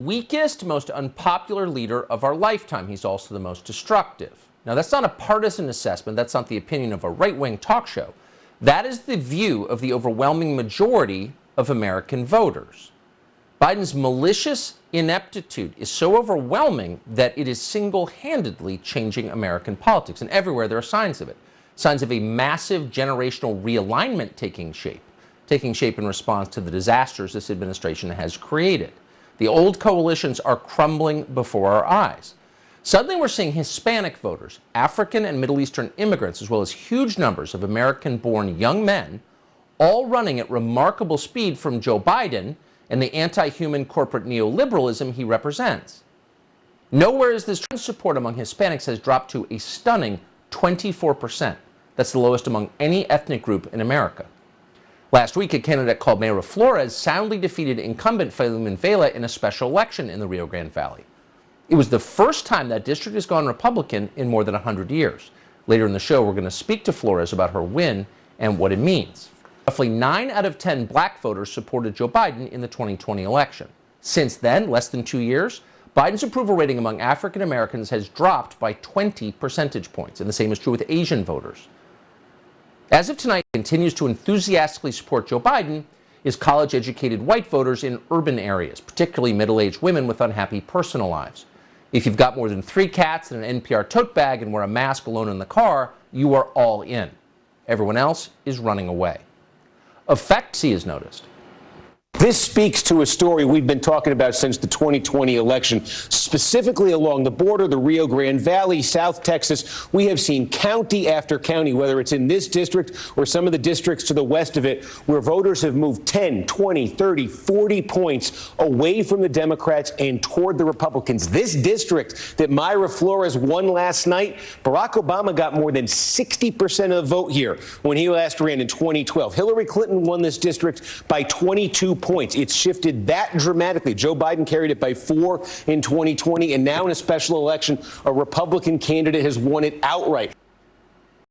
Weakest, most unpopular leader of our lifetime. He's also the most destructive. Now, that's not a partisan assessment. That's not the opinion of a right-wing talk show. That is the view of the overwhelming majority of American voters. Biden's malicious ineptitude is so overwhelming that it is single-handedly changing American politics. And everywhere there are signs of it. Signs of a massive generational realignment taking shape in response to the disasters this administration has created. The old coalitions are crumbling before our eyes. Suddenly we're seeing Hispanic voters, African and Middle Eastern immigrants, as well as huge numbers of American-born young men, all running at remarkable speed from Joe Biden and the anti-human corporate neoliberalism he represents. Nowhere is this trend support among Hispanics has dropped to a stunning 24%. That's the lowest among any ethnic group in America. Last week, a candidate called Mayra Flores soundly defeated incumbent Philemon Vela in a special election in the Rio Grande Valley. It was the first time that district has gone Republican in more than 100 years. Later in the show, we're going to speak to Flores about her win and what it means. Roughly 9 out of 10 black voters supported Joe Biden in the 2020 election. Since then, less than 2 years, Biden's approval rating among African Americans has dropped by 20 percentage points, and the same is true with Asian voters. As of tonight, continues to enthusiastically support Joe Biden is college-educated white voters in urban areas, particularly middle-aged women with unhappy personal lives. If you've got more than 3 cats and an NPR tote bag and wear a mask alone in the car, you are all in. Everyone else is running away. Effect C is noticed. This speaks to a story we've been talking about since the 2020 election, specifically along the border, the Rio Grande Valley, South Texas. We have seen county after county, whether it's in this district or some of the districts to the west of it, where voters have moved 10, 20, 30, 40 points away from the Democrats and toward the Republicans. This district that Mayra Flores won last night, Barack Obama got more than 60% of the vote here when he last ran in 2012. Hillary Clinton won this district by 22 points. It's shifted that dramatically. Joe Biden carried it by 4 in 2020, and now in a special election, a Republican candidate has won it outright.